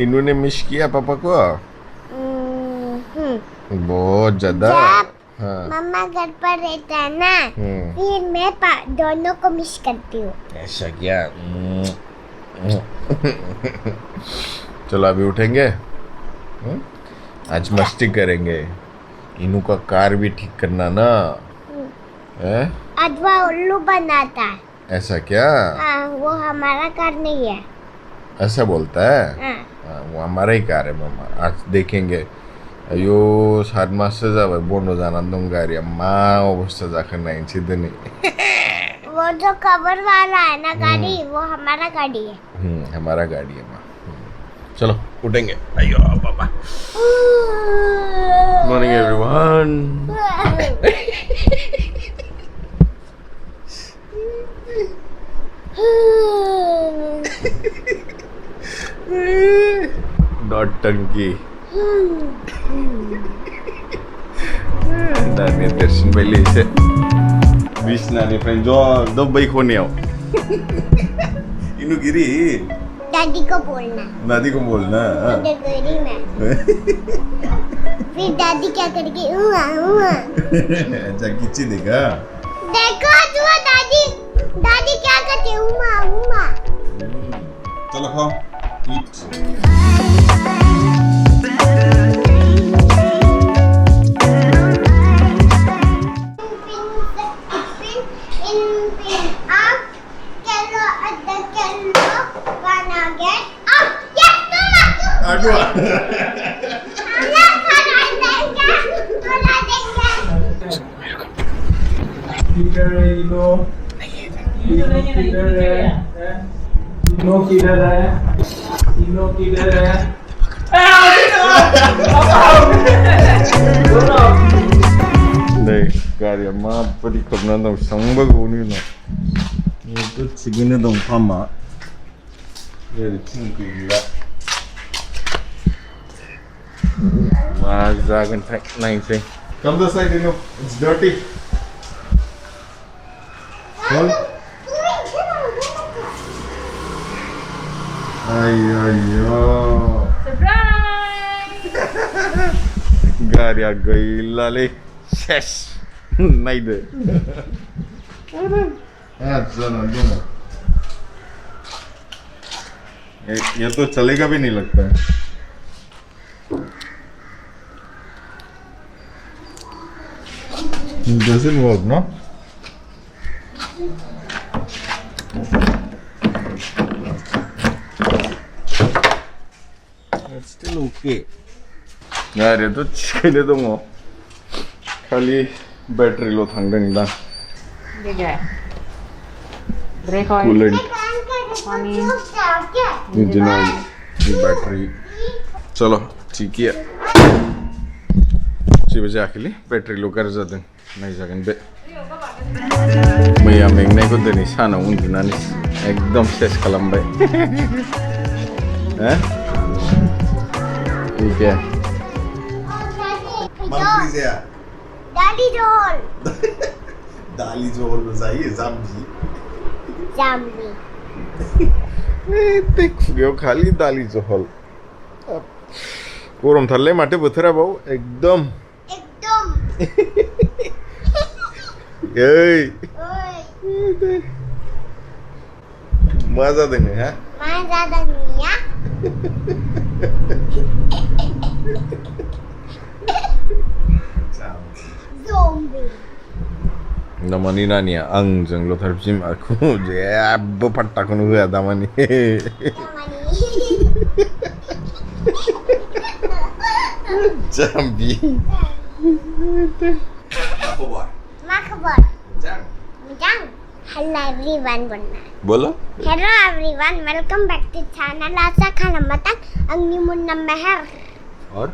इन्होंने मिस किया पापा को बहुत ज्यादा। हाँ। मम्मा घर पर रहता है ना, फिर मैं दोनों को मिस करती हूँ। ऐसा क्या? चलो अभी उठेंगे, आज मस्ती करेंगे। इनू का कार भी ठीक करना ना है? आज वो उल्लू बनाता है। ऐसा क्या? हाँ, वो हमारा कार नहीं है। ऐसा बोलता है? हाँ। वो हमारा ही कार है मामा। आज देखेंगे। यो सात मास से जाबाय बन्द जाना दं गारिया। मा अवस्था जाखो नायनोसै दिनै। वो जो कवर वाला है ना गाड़ी, वो हमारा गाड़ी है। हमारा गाड़ी है माँ। चलो उठेंगे। अयो पापा। Morning everyone. नौटंकी। नानी दर्शन पहले से 20 नानी फ्रेंड जो दो भाई खोने आओ। इनु गिरी दादी को बोलना। दादी को बोलना। गिरी में। फिर दादी क्या करेगी? उआ उआ। अच्छा किच्ची देखा? देखो जो दादी क्या करती है? उमा उमा। चलो खाओ। Eat. Đây, gari amma padi kabna dong sangba goni na. Ye to chigine dong pama. Ye chingki la. Mazagan tak nice. Come this side, you know. It's dirty. Come. Ay. Surprise! Gari आ गई लाले शेष नहीं दे। ये तो चलेगा भी नहीं लगता है। Doesn't work, no? It's still okay. यार ये तो चिकने तो मो खाली बैटरी लो थांगदों देखा ब्रेक ऑयल कूलेंट पानी इंजन ऑयल बैटरी चलो ठीक है 6 बजे आखिली बैटरी लो कर जाते नहीं जागन बे मैया मेंगनाय को दिनै सानाव उन्दुनानै एकदम सेस खालामबाय हैं ठीक है मंत्री से दाली झोल। दाली झोल चाहिए जाम्बी देख गयो खाली दाली झोल गरम थारले माथो बोथोरा बाव एकदम ओइ मा जादों हा मा जादों या zombie Damani nani ya angjang lo tharpsim aku जेबो पट्टाखौनो होआ दामानि जाम्बी मा खबर Mujang hello everyone बोलो hello everyone welcome back to channel Asa Kalamatan Angni Munna Meher और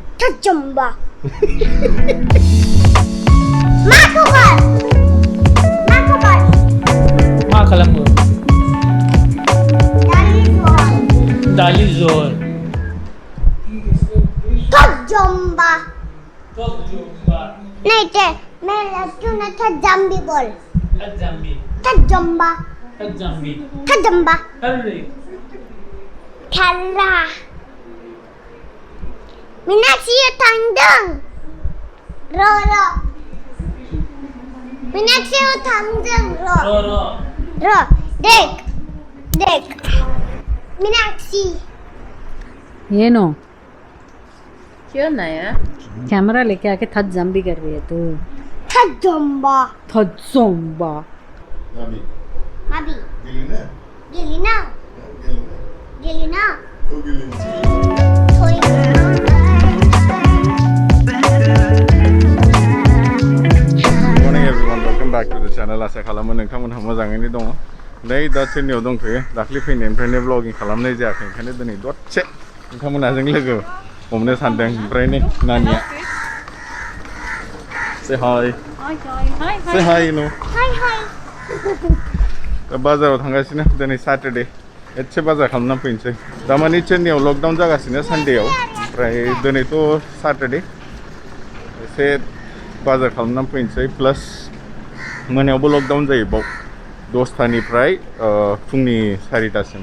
Chumba मा खबर मा kalamdw दाली झोल Chumba नहीं थे मैं लट्टू ना था जम्बी बोल जाम्बी जम्बा जाम्बी जम्बा अरे खेला मीनाक्षी ये थांगदंग रो रो मीनाक्षी वो थांगदंग रो देख देख मीनाक्षी ಏನು क्यों नया कैमरा लेके आके थद जंबी कर रही है तू थजम्बा थद सोंबा Nabi. अभी Gilina. गिलिना गिलिना Oh, Gilina. थोड़ी Good morning everyone, welcome back to the channel. आसा खालामो नोंथांमोनहा मोजाङैनो दङ। नै दा ट्रेनियाव दंथ'यो। दाख्लि फैनायनिफ्रायनो ब्लगिं खालामनाय जायाखै, ओंखायनो दिनै दसे नोंथांमोनहाजों लोगो हमनो सानदों। ओमफ्राय नै नानिया Say hi. Say hi, you know. हाय हाय दा बाजाराव थांगासिनो दिनै सैटरडे एसे बाजार खालामना फैनोसै दामानि चेन्नाइयाव लकडाउन जागासिनो सानडेयाव ओमफ्राय दिनैथ' सैटरडे एसे बाजार खालामना फैनोसै प्लास मोनायावबो लकडाउन जायो बाव 10थानिफ्राय फुंनि 4थासिम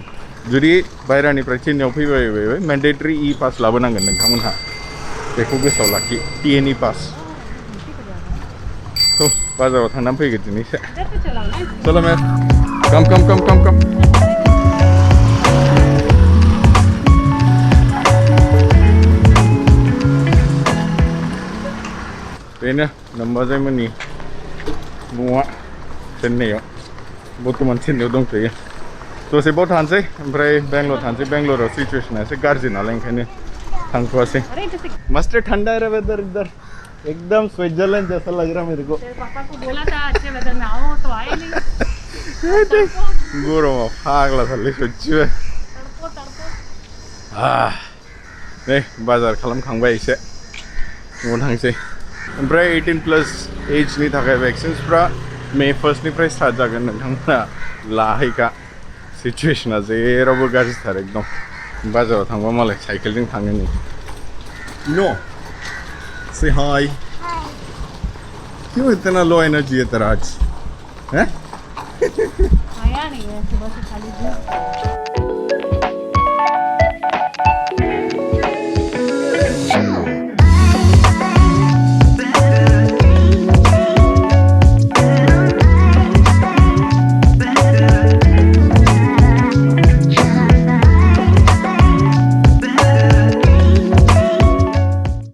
जुदि बायरानिफ्राय चेन्नाइयाव फैबाय मेन्डेटरि इ पास लाबोनांगोन नोंथांमोनहा बेखौ गोसोआव लाखि टिएनइ पास थ' बाजाराव थांनानै फैगोन दिनैसो चलो मैं कम बेनो नम्बाजैमोननि न'आ चेन्नाइयाव बर्थमान चेन्नाइयाव दंथ'यो दसेबाव थानोसै ओमफ्राय बेंगलर थानोसै बेंगलराव सिचुएसना एसे गाज्रि नालाय ओंखायनो थांथ'वासै मस्त ठंडा है रे वेदर इधर एकदम स्विट्जरलैंड जैसा लग रहा है मेरे को पापा को बोला था अच्छे वेदर में आओ तो आए नहीं गरमाव फाग्ला थारलै सच्चिबो नै बाजार खालामखांबाय एसे न'आव थांसै ओमफ्राय 18+ एजनि थाखाय भेक्सिन्सफ्रा मे 1निफ्राय स्टार्ट जागोन नोंथांमोना लाहैखा सिचुएसना जेरावबो गाज्रिथार एकदम बाजाराव थांबा मालाय साइकेलजों थाङो नै नो से हाय क्यों इतना लो एनर्जी है तेरा आज हैं आया नहीं है सुबह से खाली